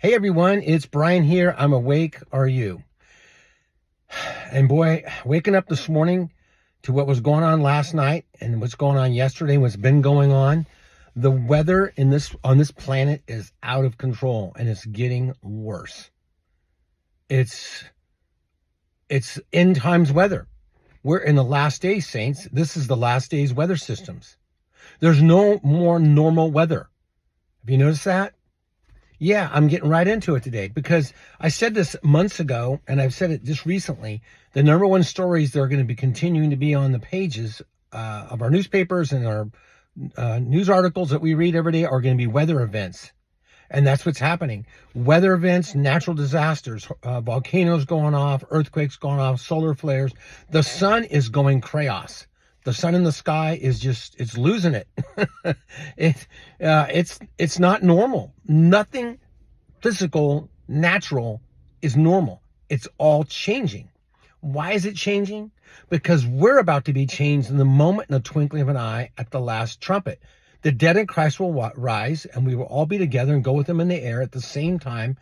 Hey everyone, it's Brian here. I'm awake. Are you? And boy, waking up this morning to what was going on last night and what's going on yesterday, what's been going on. The weather on this planet is out of control and it's getting worse. It's end times weather. We're in the last days, saints. This is the last days weather systems. There's no more normal weather. Have you noticed that? Yeah, I'm getting right into it today because I said this months ago and I've said it just recently. The number one stories that are going to be continuing to be on the pages of our newspapers and our news articles that we read every day are going to be weather events. And that's what's happening. Weather events, natural disasters, volcanoes going off, earthquakes going off, solar flares. The sun is going chaos. The sun in the sky is it's losing it. It's not normal. Nothing physical, natural is normal. It's all changing. Why is it changing? Because we're about to be changed in the moment, in the twinkling of an eye, at the last trumpet. The dead in Christ will rise, and we will all be together and go with him in the air at the same time,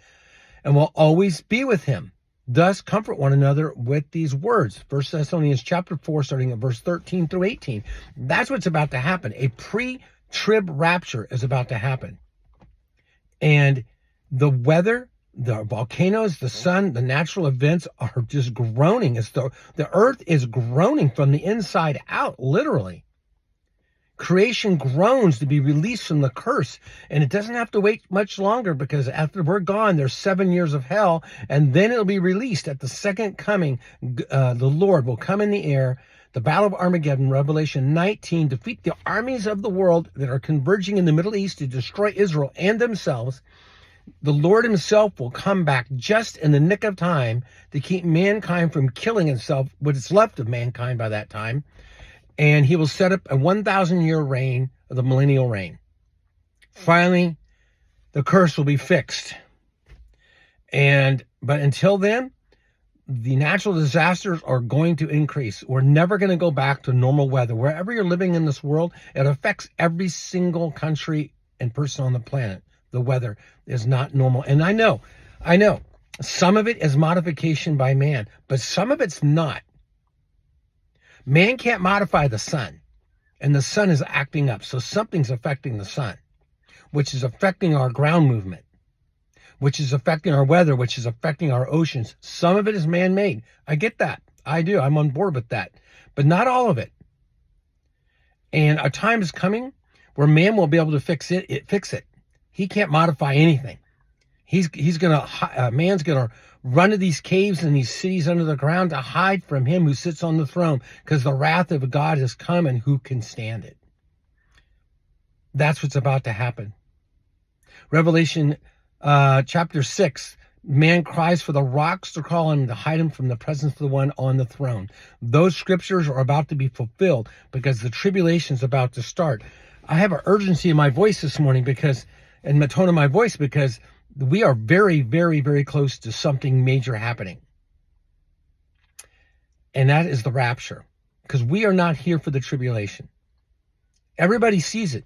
and we'll always be with him. Thus, comfort one another with these words. 1 Thessalonians chapter 4, starting at verse 13 through 18. That's what's about to happen. A pre-trib rapture is about to happen. And the weather, the volcanoes, the sun, the natural events are just groaning. As though the earth is groaning from the inside out, literally. Creation groans to be released from the curse, and it doesn't have to wait much longer because after we're gone, there's 7 years of hell, and then it'll be released at the second coming. The Lord will come in the air. The Battle of Armageddon, Revelation 19, defeat the armies of the world that are converging in the Middle East to destroy Israel and themselves. The Lord himself will come back just in the nick of time to keep mankind from killing itself, what is left of mankind by that time. And he will set up a 1,000-year reign, the millennial reign. Finally, the curse will be fixed. But until then, the natural disasters are going to increase. We're never going to go back to normal weather. Wherever you're living in this world, it affects every single country and person on the planet. The weather is not normal. And I know, some of it is modification by man, but some of it's not. Man can't modify the sun, and the sun is acting up. So something's affecting the sun, which is affecting our ground movement, which is affecting our weather, which is affecting our oceans. Some of it is man-made. I get that. I do. I'm on board with that, but not all of it. And a time is coming where man will be able to fix it. He can't modify anything. Man's gonna run to these caves and these cities under the ground to hide from him who sits on the throne, because the wrath of God has come, and who can stand it? That's what's about to happen. Revelation chapter 6, man cries for the rocks to crawl him, to hide him from the presence of the one on the throne. Those scriptures are about to be fulfilled because the tribulation is about to start. I have an urgency in my voice this morning and the tone of my voice, because we are very, very, very close to something major happening. And that is the rapture. Because we are not here for the tribulation. Everybody sees it.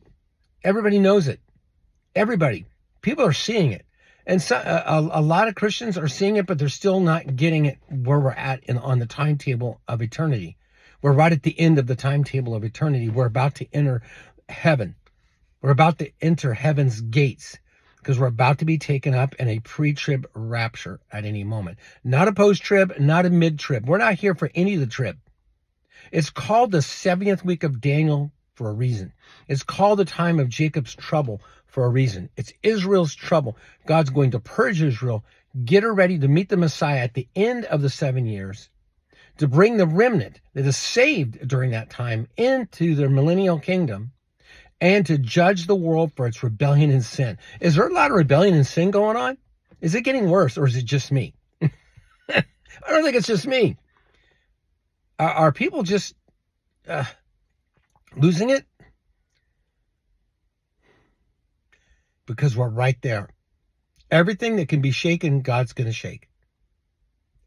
Everybody knows it. Everybody. People are seeing it. And so, a lot of Christians are seeing it, but they're still not getting it where we're at on the timetable of eternity. We're right at the end of the timetable of eternity. We're about to enter heaven. We're about to enter heaven's gates, because we're about to be taken up in a pre-trib rapture at any moment. Not a post-trib, not a mid-trib. We're not here for any of the trib. It's called the 70th week of Daniel for a reason. It's called the time of Jacob's trouble for a reason. It's Israel's trouble. God's going to purge Israel, get her ready to meet the Messiah at the end of the 7 years, to bring the remnant that is saved during that time into their millennial kingdom, and to judge the world for its rebellion and sin. Is there a lot of rebellion and sin going on? Is it getting worse, or is it just me? I don't think it's just me. Are people just losing it? Because we're right there. Everything that can be shaken, God's going to shake.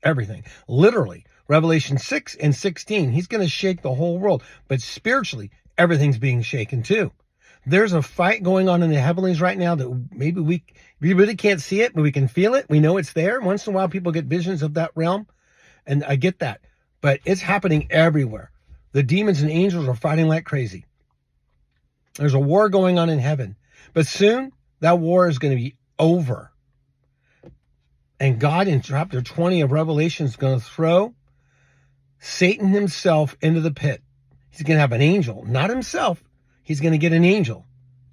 Everything. Literally. Revelation 6 and 16. He's going to shake the whole world. But spiritually, everything's being shaken too. There's a fight going on in the heavenlies right now that maybe we really can't see it, but we can feel it. We know it's there. Once in a while, people get visions of that realm, and I get that. But it's happening everywhere. The demons and angels are fighting like crazy. There's a war going on in heaven. But soon, that war is going to be over. And God in chapter 20 of Revelation is going to throw Satan himself into the pit. He's going to have an angel, not himself. He's going to get an angel,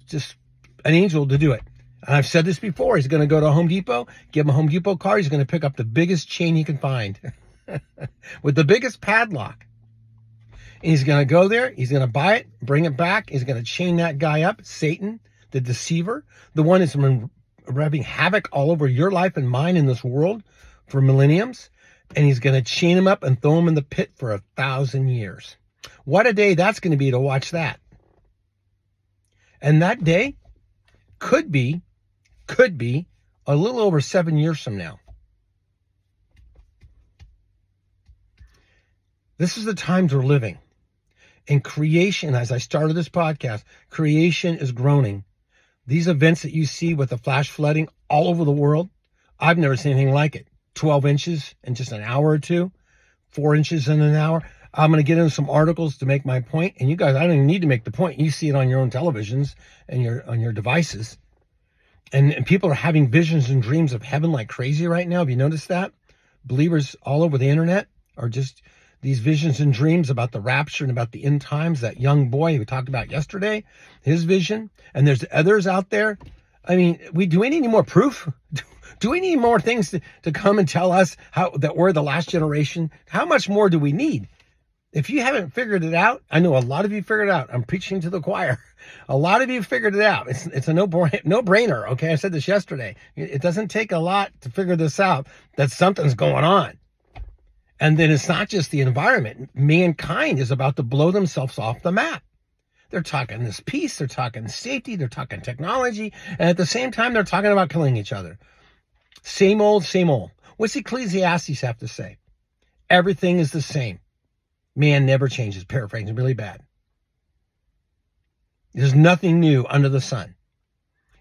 just an angel to do it. And I've said this before. He's going to go to Home Depot, give him a Home Depot card. He's going to pick up the biggest chain he can find with the biggest padlock. And he's going to go there. He's going to buy it, bring it back. He's going to chain that guy up, Satan, the deceiver, the one that's been wreaking havoc all over your life and mine in this world for millenniums. And he's going to chain him up and throw him in the pit for 1,000 years. What a day that's going to be to watch that. And that day could be a little over 7 years from now. This is the times we're living. And creation, as I started this podcast, creation is groaning. These events that you see with the flash flooding all over the world, I've never seen anything like it. 12 inches in just an hour or two, 4 inches in an hour. I'm going to get into some articles to make my point. And you guys, I don't even need to make the point. You see it on your own televisions and on your devices. And people are having visions and dreams of heaven like crazy right now. Have you noticed that? Believers all over the internet are just these visions and dreams about the rapture and about the end times. That young boy we talked about yesterday, his vision. And there's others out there. I mean, do we need any more proof? Do we need more things to come and tell us that we're the last generation? How much more do we need? If you haven't figured it out, I know a lot of you figured it out. I'm preaching to the choir. A lot of you figured it out. It's a no-brainer, okay? I said this yesterday. It doesn't take a lot to figure this out, that something's going on. And then it's not just the environment. Mankind is about to blow themselves off the map. They're talking this peace. They're talking safety. They're talking technology. And at the same time, they're talking about killing each other. Same old, same old. What's Ecclesiastes have to say? Everything is the same. Man never changes. Paraphrasing really bad. There's nothing new under the sun.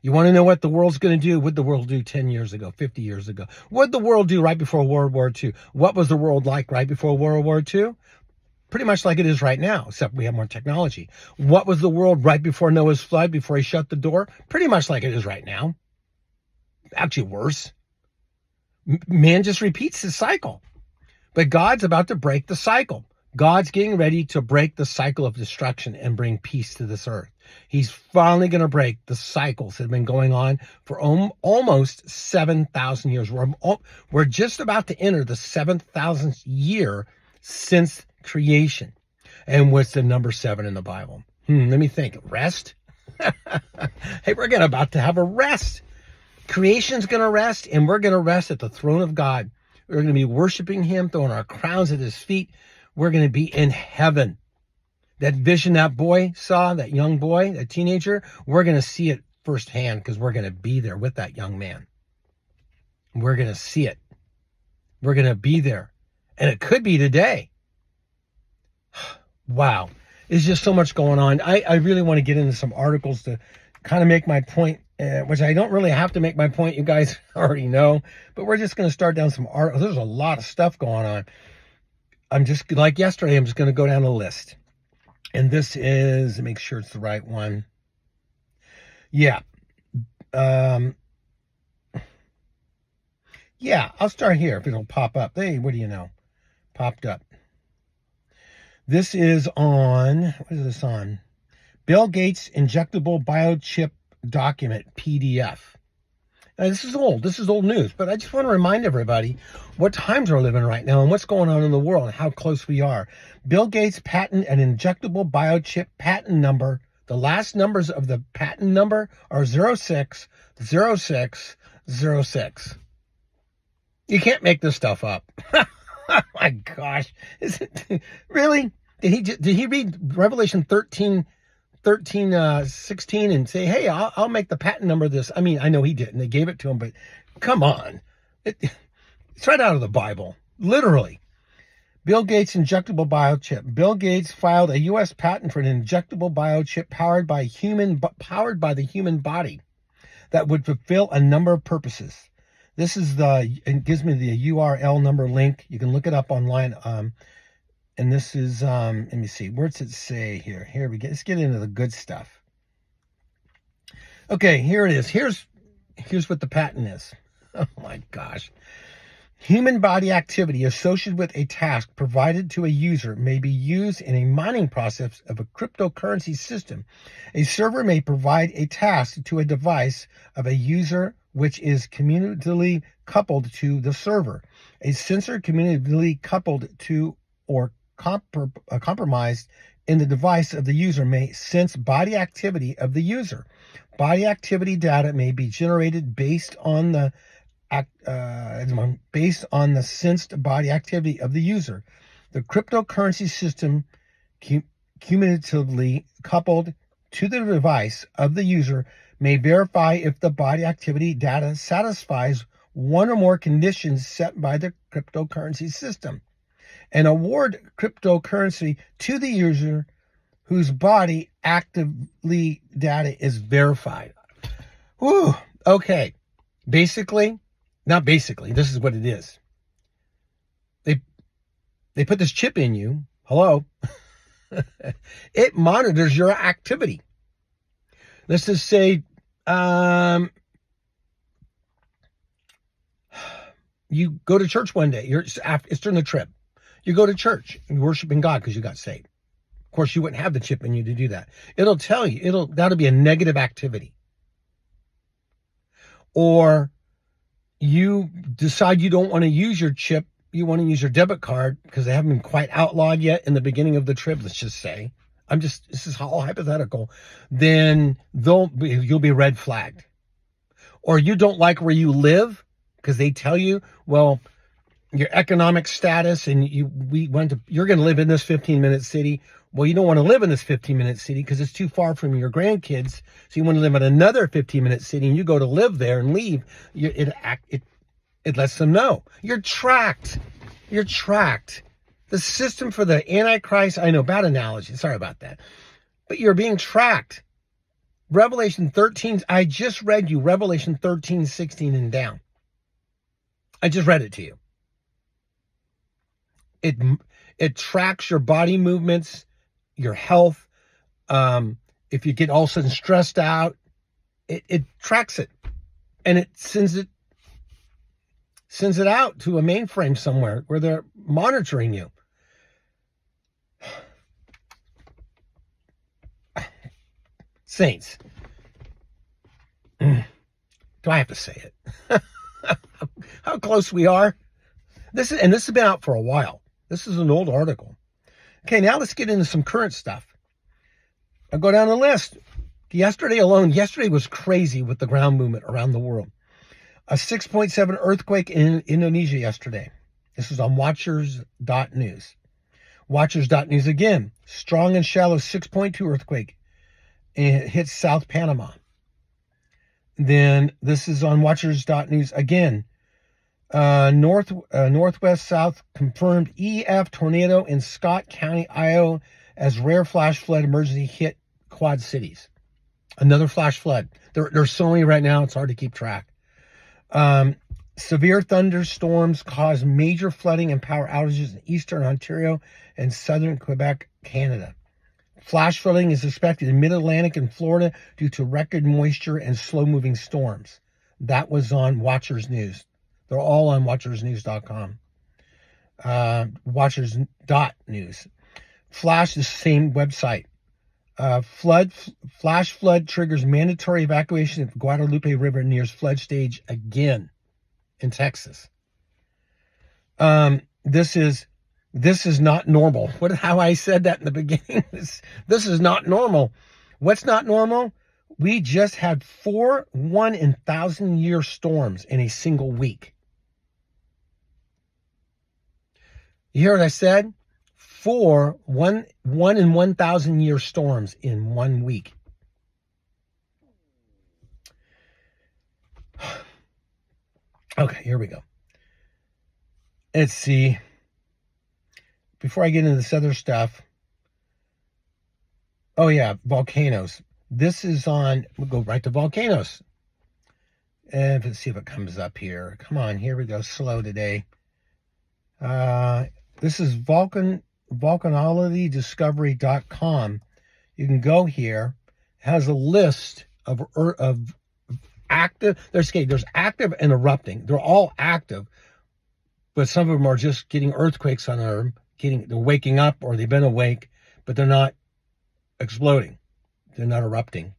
You want to know what the world's going to do? What did the world do 10 years ago, 50 years ago? What did the world do right before World War II? What was the world like right before World War II? Pretty much like it is right now, except we have more technology. What was the world right before Noah's flood, before he shut the door? Pretty much like it is right now. Actually worse. Man just repeats the cycle. But God's about to break the cycle. God's getting ready to break the cycle of destruction and bring peace to this earth. He's finally going to break the cycles that have been going on for almost 7,000 years. We're just about to enter the 7,000th year since creation. And what's the number 7 in the Bible? Let me think. Rest? Hey, we're about to have a rest. Creation's going to rest, and we're going to rest at the throne of God. We're going to be worshiping him, throwing our crowns at his feet. We're going to be in heaven. That vision that boy saw, that young boy, that teenager, we're going to see it firsthand because we're going to be there with that young man. We're going to see it. We're going to be there. And it could be today. Wow. There's just so much going on. I really want to get into some articles to kind of make my point, which I don't really have to make my point. You guys already know. But we're just going to start down some articles. There's a lot of stuff going on. I'm just, like yesterday, I'm just going to go down the list. And this is, make sure it's the right one. Yeah. Yeah, I'll start here if it'll pop up. Hey, what do you know? Popped up. This is on, what is this on? Bill Gates injectable biochip document PDF. Now, this is old news, but I just want to remind everybody what times we're living right now and what's going on in the world and how close we are. Bill Gates patent an injectable biochip patent number. The last numbers of the patent number are 060606. You can't make this stuff up. Oh my gosh. Is it really? Did he read Revelation 16 and say, hey, I'll make the patent number of this? I mean, I know he didn't. They gave it to him, but come on. It's right out of the Bible, literally. Bill Gates injectable biochip. Bill Gates filed a U.S. patent for an injectable biochip powered by the human body that would fulfill a number of purposes. This is it gives me the URL number link. You can look it up online. And this is, let me see, where does it say here? Here we get, let's get into the good stuff. Okay, here it is. Here's what the patent is. Oh my gosh. Human body activity associated with a task provided to a user may be used in a mining process of a cryptocurrency system. A server may provide a task to a device of a user which is communicatively coupled to the server. A sensor communicatively coupled to or compromised in the device of the user may sense body activity of the user. Body activity data may be generated based on the sensed body activity of the user. The cryptocurrency system cumulatively coupled to the device of the user may verify if the body activity data satisfies one or more conditions set by the cryptocurrency system, and award cryptocurrency to the user whose body actively data is verified. Whew. Okay. Not basically, this is what it is. They put this chip in you. Hello. It monitors your activity. Let's just say you go to church one day. It's during the trip. You go to church and worshiping God because you got saved. Of course, you wouldn't have the chip in you to do that. It'll tell you, that'll be a negative activity. Or you decide you don't want to use your chip, you want to use your debit card because they haven't been quite outlawed yet in the beginning of the trip, let's just say. This is all hypothetical. Then you'll be red flagged. Or you don't like where you live because they tell you, well, your economic status and you're going to live in this 15-minute city. Well, you don't want to live in this 15-minute city because it's too far from your grandkids. So you want to live in another 15-minute city, and you go to live there and leave. It lets them know you're tracked. You're tracked. The system for the Antichrist. I know, bad analogy. Sorry about that, but you're being tracked. Revelation 13. I just read you Revelation 13, 16 and down. I just read it to you. It tracks your body movements, your health. If you get all of a sudden stressed out, it tracks it, and it sends it out to a mainframe somewhere where they're monitoring you. Saints, do I have to say it? How close we are. This has been out for a while. This is an old article. Okay, now let's get into some current stuff. I'll go down the list. Yesterday was crazy with the ground movement around the world. A 6.7 earthquake in Indonesia yesterday. This was on Watchers.news. Watchers.news again. Strong and shallow 6.2 earthquake. It hits South Panama. Then this is on Watchers.news again. Northwest South confirmed EF tornado in Scott County, Iowa, as rare flash flood emergency hit Quad Cities. Another flash flood. There's so many right now, it's hard to keep track. Severe thunderstorms caused major flooding and power outages in eastern Ontario and southern Quebec, Canada. Flash flooding is expected in mid-Atlantic and Florida due to record moisture and slow-moving storms. That was on Watchers News. They're all on watchersnews.com. Watchers.news. Flash, the same website. Flash flood triggers mandatory evacuation of Guadalupe River nears flood stage again in Texas. This is not normal. How I said that in the beginning. This is not normal. What's not normal? We just had 4 1-in-1,000-year storms in a single week. You hear what I said? 4 1-in-1,000-year storms in 1 week. Okay, here we go. Let's see. before I get into this other stuff, oh yeah, volcanoes. This is on, we'll go right to volcanoes. And let's see if it comes up here. Come on, here we go, slow today. This is volcanologydiscovery.com. You can go here. It has a list of active, there's active and erupting. They're all active, but some of them are just getting earthquakes on them, they're waking up or they've been awake, but they're not exploding. They're not erupting.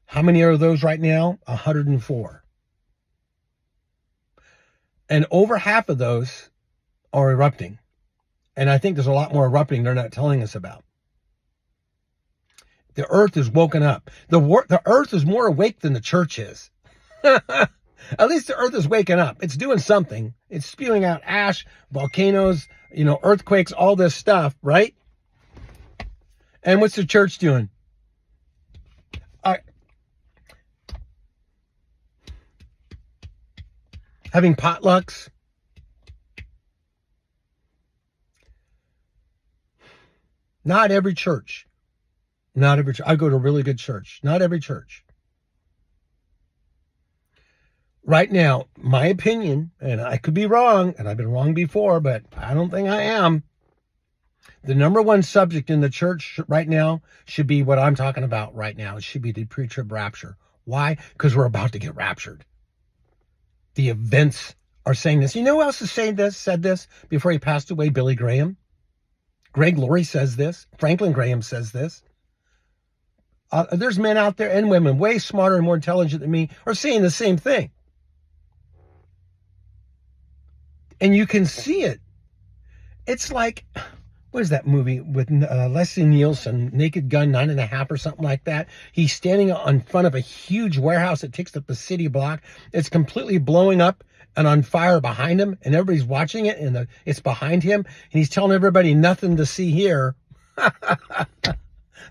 How many are those right now? 104. And over half of those are erupting. And I think there's a lot more erupting they're not telling us about. The earth is woken up. The earth is more awake than the church is. At least the earth is waking up. It's doing something. It's spewing out ash, volcanoes, earthquakes, all this stuff, right? And what's the church doing? Having potlucks. Not every church. Not every church. I go to a really good church. Not every church. Right now, my opinion, and I could be wrong, and I've been wrong before, but I don't think I am. The number one subject in the church right now should be what I'm talking about right now. It should be the pre-trib rapture. Why? Because we're about to get raptured. The events are saying this. You know who else has said this before he passed away? Billy Graham. Greg Laurie says this. Franklin Graham says this. There's men out there and women way smarter and more intelligent than me are saying the same thing. And you can see it. It's like, what is that movie with Leslie Nielsen, Naked Gun 9.5 or something like that? He's standing in front of a huge warehouse that takes up a city block. It's completely blowing up and on fire behind him, and everybody's watching it, and it's behind him, and he's telling everybody nothing to see here.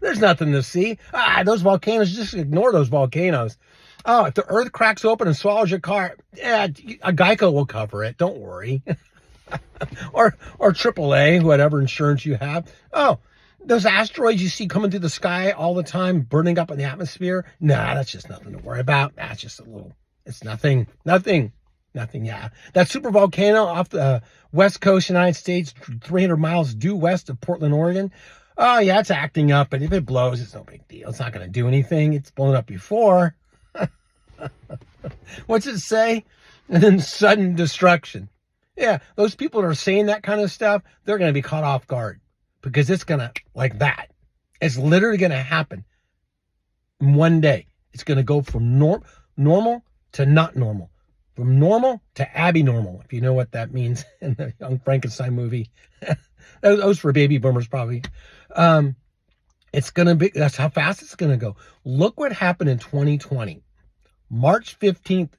There's nothing to see. Those volcanoes, just ignore those volcanoes. Oh, if the earth cracks open and swallows your car, a Geico will cover it. Don't worry. or AAA, whatever insurance you have. Oh, those asteroids you see coming through the sky all the time, burning up in the atmosphere. Nah, that's just nothing to worry about. That's just it's nothing. Yeah. That super volcano off the west coast United States, 300 miles due west of Portland, Oregon. Oh, yeah, it's acting up, but if it blows, it's no big deal. It's not going to do anything. It's blown up before. What's it say? And then sudden destruction. Yeah, those people that are saying that kind of stuff, they're going to be caught off guard because it's going to, like that. It's literally going to happen in one day. It's going to go from normal to not normal. From normal to abnormal, if you know what that means in the Young Frankenstein movie. That was for baby boomers, probably. It's going to be, that's how fast it's going to go. Look what happened in 2020. March 15th,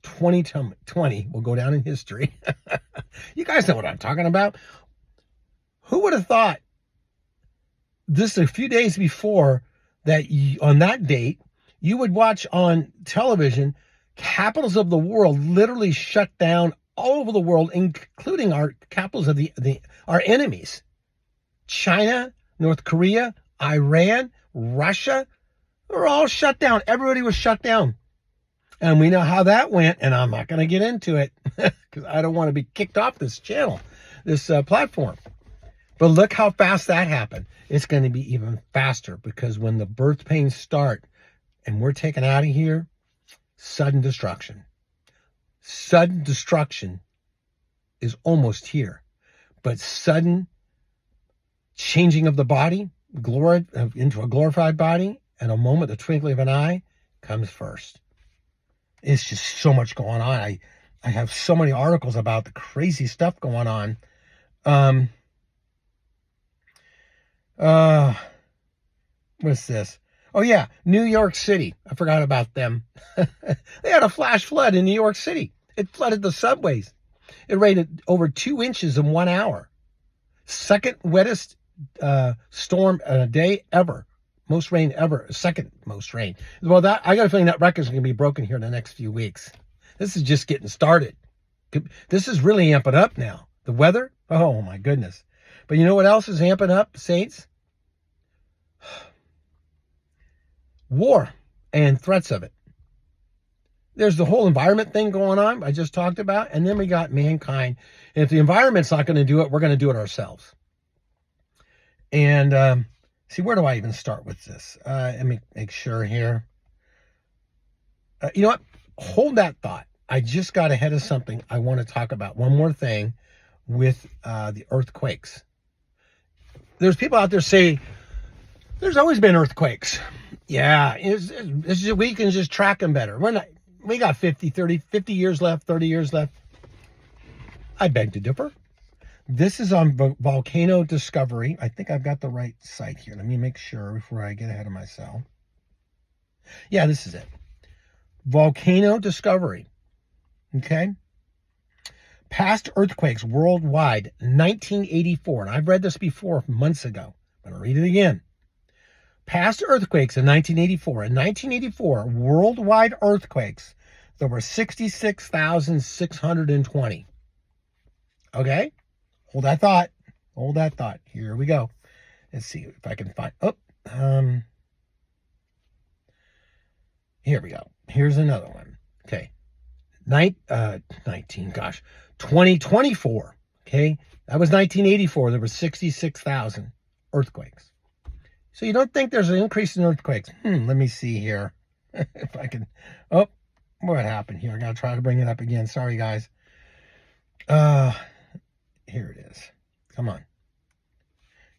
2020 will go down in history. You guys know what I'm talking about. Who would have thought this a few days before that on that date, you would watch on television capitals of the world literally shut down all over the world, including our capitals of our enemies. China, North Korea, Iran, Russia, they're all shut down. Everybody was shut down. And we know how that went, and I'm not going to get into it because I don't want to be kicked off this channel, this platform. But look how fast that happened. It's going to be even faster because when the birth pains start and we're taken out of here, sudden destruction. Sudden destruction is almost here. But sudden changing of the body, into a glorified body, and a moment, the twinkling of an eye, comes first. It's just so much going on. I have so many articles about the crazy stuff going on. What's this? Oh yeah, New York City. I forgot about them. They had a flash flood in New York City. It flooded the subways. It rained over 2 inches in 1 hour. Second wettest storm in a day ever. Most rain ever. Second most rain. Well, I got a feeling that record's going to be broken here in the next few weeks. This is just getting started. This is really amping up now. The weather, oh my goodness. But you know what else is amping up, saints? War and threats of it. There's the whole environment thing going on I just talked about, and then we got mankind. And if the environment's not going to do it, we're going to do it ourselves. And see, where do I even start with this? Let me make sure here. You know what? Hold that thought. I just got ahead of something I want to talk about. One more thing with the earthquakes. There's people out there say, there's always been earthquakes. Yeah, we can just track them better. We got 50 years left, 30 years left. I beg to differ. This is on Volcano Discovery. I think I've got the right site here. Let me make sure before I get ahead of myself. Yeah, this is it. Volcano Discovery. Okay. Past earthquakes worldwide, 1984. And I've read this before months ago. I'm going to read it again. Past earthquakes in 1984. In 1984, worldwide earthquakes, there were 66,620. Okay? Hold that thought. Hold that thought. Here we go. Let's see if I can find... here we go. Here's another one. Okay. 2024. Okay? That was 1984. There were 66,000 earthquakes. So you don't think there's an increase in earthquakes? Let me see here. If I can... Oh, what happened here? I got to try to bring it up again. Sorry, guys. Here it is. Come on.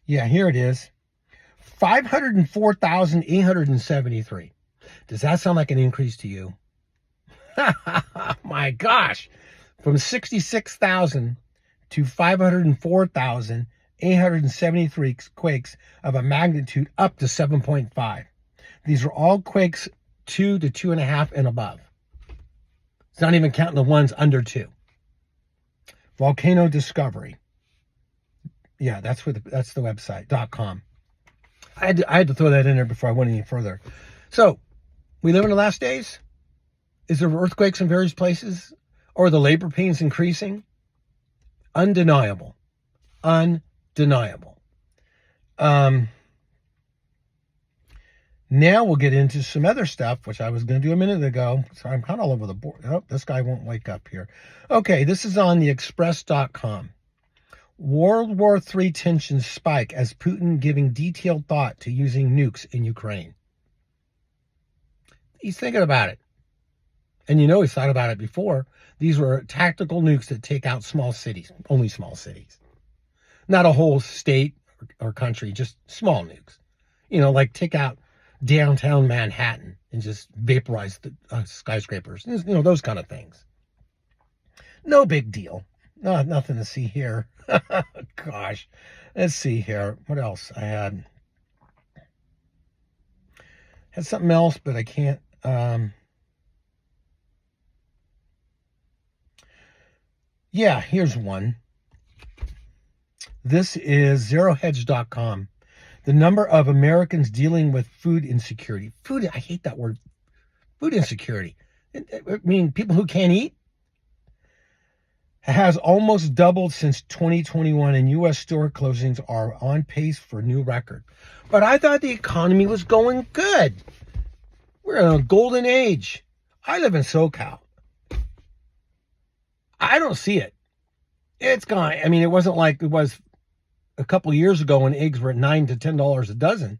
Yeah, here it is. 504,873. Does that sound like an increase to you? My gosh. From 66,000 to 504,873 quakes of a magnitude up to 7.5. These are all quakes 2 to 2.5 and above. It's not even counting the ones under 2. Volcano Discovery. Yeah, that's the website.com. I had to throw that in there before I went any further. So, we live in the last days. Is there earthquakes in various places? Or are the labor pains increasing? Undeniable. Undeniable. Now we'll get into some other stuff, which I was going to do a minute ago. So I'm kind of all over the board. Oh, this guy won't wake up here. Okay, this is on the express.com. World War III tensions spike as Putin giving detailed thought to using nukes in Ukraine. He's thinking about it. And you know he's thought about it before. These were tactical nukes that take out small cities, only small cities. Not a whole state or country, just small nukes. You know, like take out downtown Manhattan and just vaporize the skyscrapers. You know, those kind of things. No big deal. No, nothing to see here. Gosh. Let's see here. What else I had? Had something else, but I can't. Yeah, here's one. This is zerohedge.com. The number of Americans dealing with food insecurity. I hate that word. Food insecurity. I mean, people who can't eat. Has almost doubled since 2021, and U.S. store closings are on pace for a new record. But I thought the economy was going good. We're in a golden age. I live in SoCal. I don't see it. It's gone. I mean, it wasn't like it was a couple years ago when eggs were at $9 to $10 a dozen,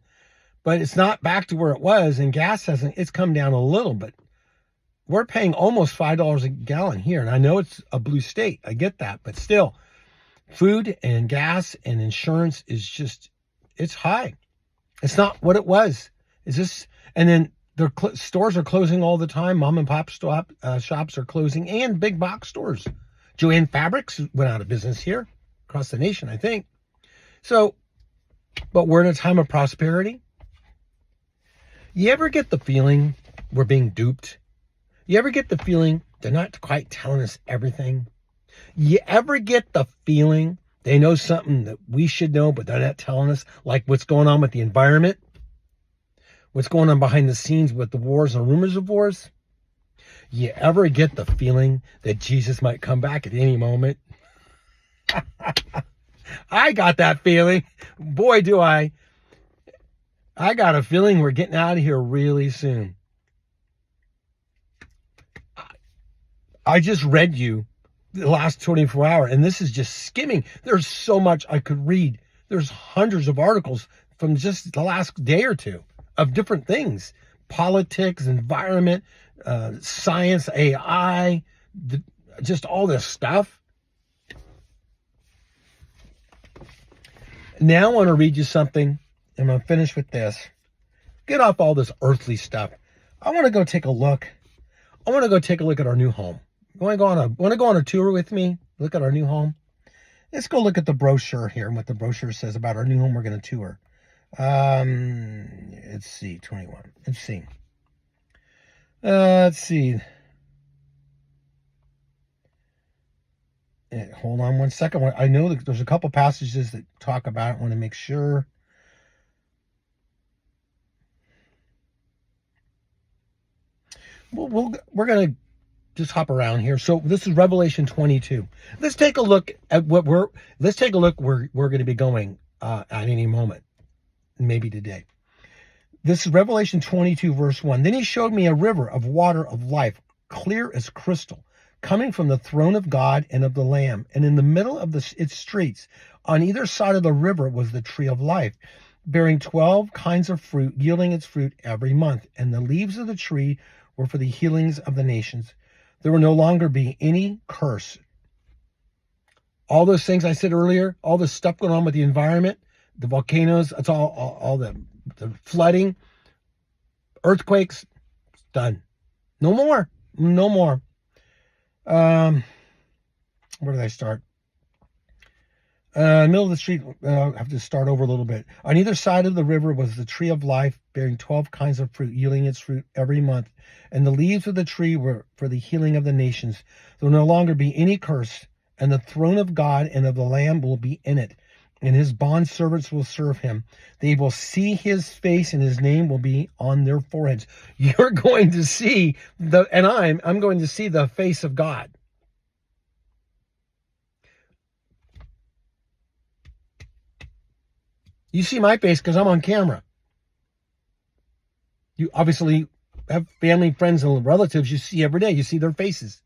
but it's not back to where it was, and gas it's come down a little, but we're paying almost $5 a gallon here. And I know it's a blue state. I get that, but still food and gas and insurance is just, it's high. It's not what it was. It's just, and then their stores are closing all the time. Mom and pop shops are closing, and big box stores. Joann Fabrics went out of business here across the nation, I think. So, but we're in a time of prosperity. You ever get the feeling we're being duped? You ever get the feeling they're not quite telling us everything? You ever get the feeling they know something that we should know, but they're not telling us, like what's going on with the environment? What's going on behind the scenes with the wars and rumors of wars? You ever get the feeling that Jesus might come back at any moment? I got that feeling. Boy, do I. I got a feeling we're getting out of here really soon. I just read you the last 24 hours, and this is just skimming. There's so much I could read. There's hundreds of articles from just the last day or two of different things. Politics, environment, science, AI, just all this stuff. Now I want to read you something. I'm going to finish with this. Get off all this earthly stuff. I want to go take a look. I want to go take a look at our new home. You want to go on a tour with me? Look at our new home. Let's go look at the brochure here and what the brochure says about our new home we're going to tour. Let's see, 21. Let's see. Let's see. Hold on one second. I know that there's a couple passages that talk about it. I want to make sure. We're going to just hop around here. So this is Revelation 22. Let's take a look at where we're going to be going at any moment, maybe today. This is Revelation 22, verse 1. Then he showed me a river of water of life, clear as crystal, coming from the throne of God and of the Lamb. And in the middle of its streets, on either side of the river, was the tree of life, bearing 12 kinds of fruit, yielding its fruit every month. And the leaves of the tree were for the healings of the nations. There will no longer be any curse. All those things I said earlier, all this stuff going on with the environment, the volcanoes, it's all the flooding, earthquakes, done. No more. No more. Where did I start? Middle of the street, I have to start over a little bit. On either side of the river was the tree of life, bearing 12 kinds of fruit, yielding its fruit every month. And the leaves of the tree were for the healing of the nations. There will no longer be any curse, and the throne of God and of the Lamb will be in it, and his bondservants will serve him. They will see his face, and his name will be on their foreheads. You're going to see I'm going to see the face of God. You see my face because I'm on camera. You obviously have family, friends, and relatives you see every day. You see their faces.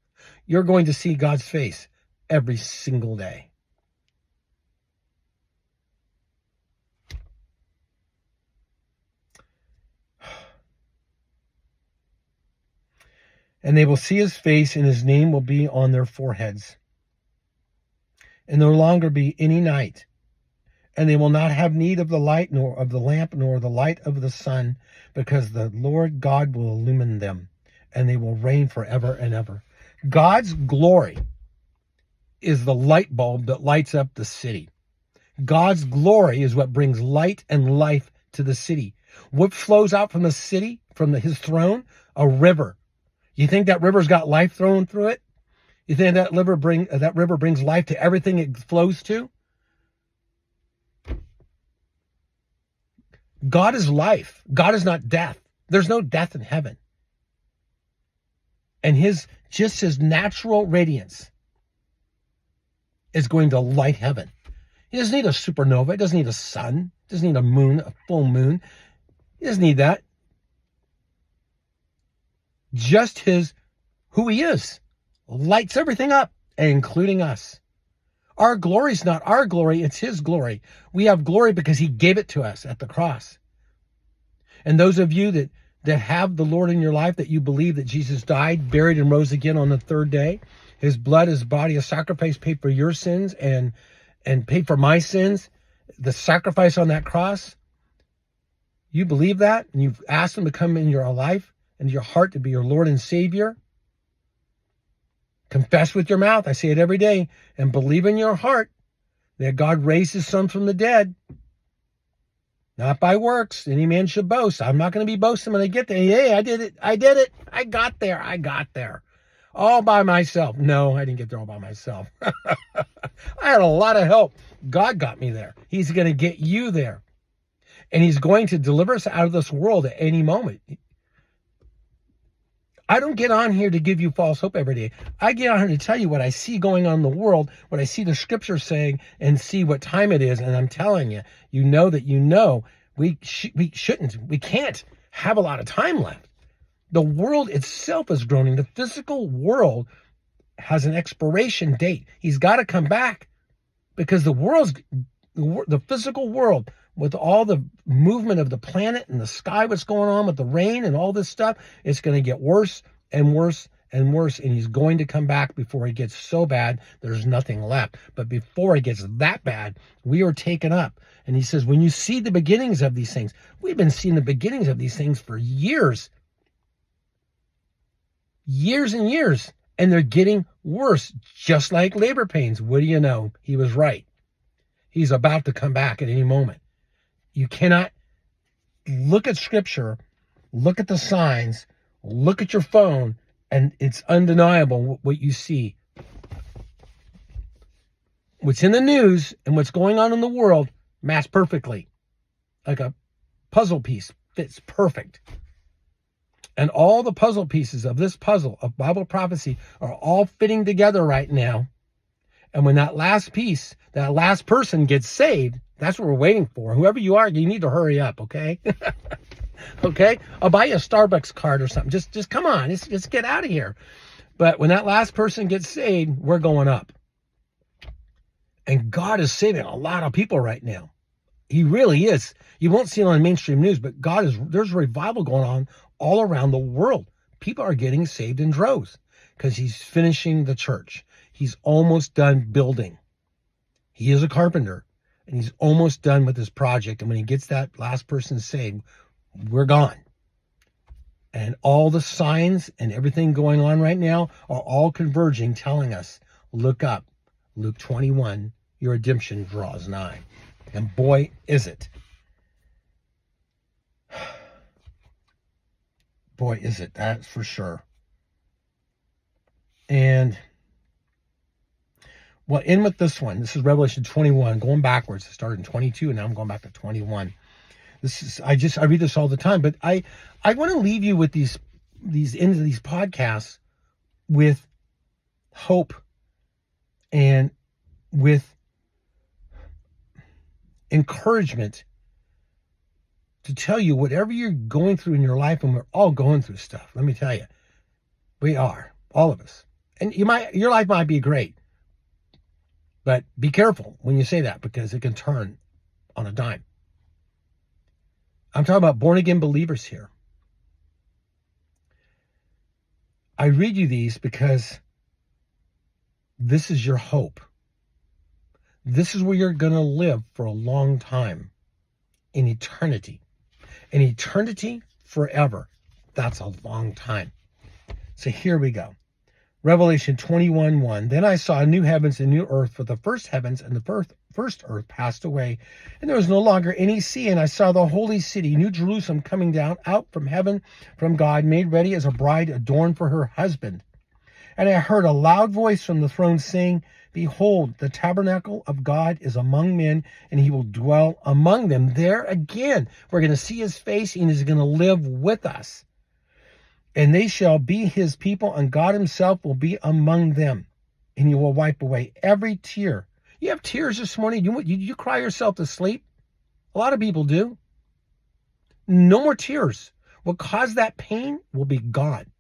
You're going to see God's face every single day. And they will see his face, and his name will be on their foreheads. And there will no longer be any night. And they will not have need of the light, nor of the lamp, nor the light of the sun, because the Lord God will illumine them, and they will reign forever and ever. God's glory is the light bulb that lights up the city. God's glory is what brings light and life to the city. What flows out from the city, from his throne? A river. You think that river's got life thrown through it? You think that river brings life to everything it flows to? God is life. God is not death. There's no death in heaven. And his natural radiance is going to light heaven. He doesn't need a supernova. He doesn't need a sun. He doesn't need a moon, a full moon. He doesn't need that. Just who he is lights everything up, including us. Our glory is not our glory, it's his glory. We have glory because he gave it to us at the cross. And those of you that have the Lord in your life, that you believe that Jesus died, buried, and rose again on the third day, his blood, his body, a sacrifice paid for your sins and paid for my sins, the sacrifice on that cross, you believe that, and you've asked him to come in your life and your heart to be your Lord and Savior. Confess with your mouth, I say it every day, and believe in your heart that God raised his son from the dead. Not by works. Any man should boast. I'm not going to be boasting when I get there. Hey, I did it. I got there. All by myself. No, I didn't get there all by myself. I had a lot of help. God got me there. He's going to get you there. And he's going to deliver us out of this world at any moment. I don't get on here to give you false hope every day. I get on here to tell you what I see going on in the world, what I see the scripture saying, and see what time it is. And I'm telling you, you know that we can't have a lot of time left. The world itself is groaning. The physical world has an expiration date. He's got to come back because the physical world, with all the movement of the planet and the sky, what's going on with the rain and all this stuff, it's going to get worse and worse and worse. And he's going to come back before it gets so bad there's nothing left. But before it gets that bad, we are taken up. And he says, when you see the beginnings of these things, we've been seeing the beginnings of these things for years and years, and they're getting worse, just like labor pains. What do you know? He was right. He's about to come back at any moment. You cannot look at scripture, look at the signs, look at your phone, and it's undeniable what you see. What's in the news and what's going on in the world match perfectly. Like a puzzle piece fits perfect. And all the puzzle pieces of this puzzle of Bible prophecy are all fitting together right now. And when that last piece, that last person gets saved, that's what we're waiting for. Whoever you are, you need to hurry up, okay? Okay? I'll buy you a Starbucks card or something. Just come on. Just get out of here. But when that last person gets saved, we're going up. And God is saving a lot of people right now. He really is. You won't see it on mainstream news, but there's revival going on all around the world. People are getting saved in droves because he's finishing the church. He's almost done building. He is a carpenter, and he's almost done with his project. And when he gets that last person saved, we're gone. And all the signs and everything going on right now are all converging, telling us, look up. Luke 21, your redemption draws nigh. And boy, is it. Boy, is it. That's for sure. And well, in with this one. This is Revelation 21, going backwards. I started in 22, and now I'm going back to 21. I read this all the time, but I want to leave you with these ends of these podcasts with hope and with encouragement to tell you whatever you're going through in your life, and we're all going through stuff. Let me tell you, we are, all of us. And your life might be great, but be careful when you say that because it can turn on a dime. I'm talking about born again believers here. I read you these because this is your hope. This is where you're going to live for a long time, in eternity. In eternity, forever. That's a long time. So here we go. Revelation 21:1. Then I saw new heavens and new earth, for the first heavens and the first earth passed away, and there was no longer any sea. And I saw the holy city, New Jerusalem, coming down out from heaven from God, made ready as a bride adorned for her husband. And I heard a loud voice from the throne saying, behold, the tabernacle of God is among men, and he will dwell among them. There again, we're going to see his face, and he's going to live with us. And they shall be his people, and God himself will be among them. And he will wipe away every tear. You have tears this morning? You cry yourself to sleep? A lot of people do. No more tears. What caused that pain will be gone.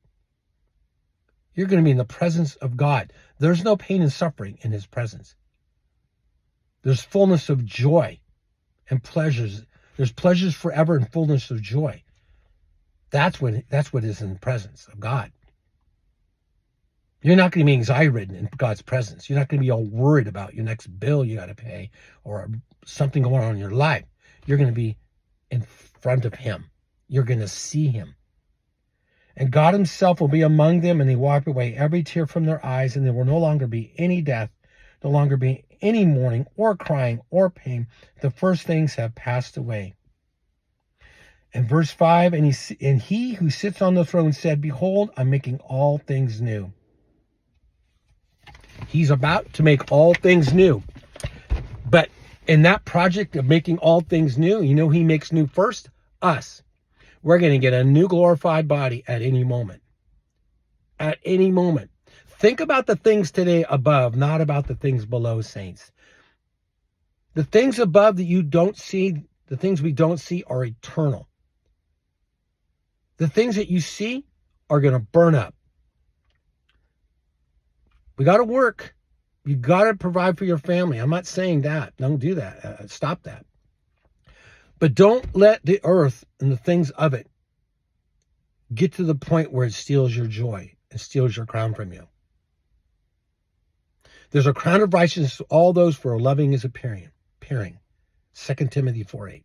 You're going to be in the presence of God. There's no pain and suffering in his presence. There's fullness of joy and pleasures. There's pleasures forever and fullness of joy. That's what is in the presence of God. You're not going to be anxiety-ridden in God's presence. You're not going to be all worried about your next bill you got to pay or something going on in your life. You're going to be in front of him. You're going to see him. And God himself will be among them, and he wipe away every tear from their eyes, and there will no longer be any death, no longer be any mourning or crying or pain. The first things have passed away. And verse 5, and he who sits on the throne said, behold, I'm making all things new. He's about to make all things new. But in that project of making all things new, you know he makes new first? Us. We're going to get a new glorified body at any moment. at any moment. Think about the things today above, not about the things below, saints. The things above that you don't see, the things we don't see are eternal. The things that you see are going to burn up. We got to work. You got to provide for your family. I'm not saying that. Don't do that. Stop that. But don't let the earth and the things of it get to the point where it steals your joy and steals your crown from you. There's a crown of righteousness to all those for loving is appearing. 2 Timothy 4:8.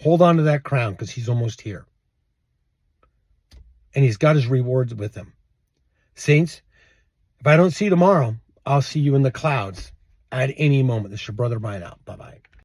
Hold on to that crown because he's almost here. And he's got his rewards with him. Saints, if I don't see you tomorrow, I'll see you in the clouds at any moment. This is your brother Brian out. Bye-bye.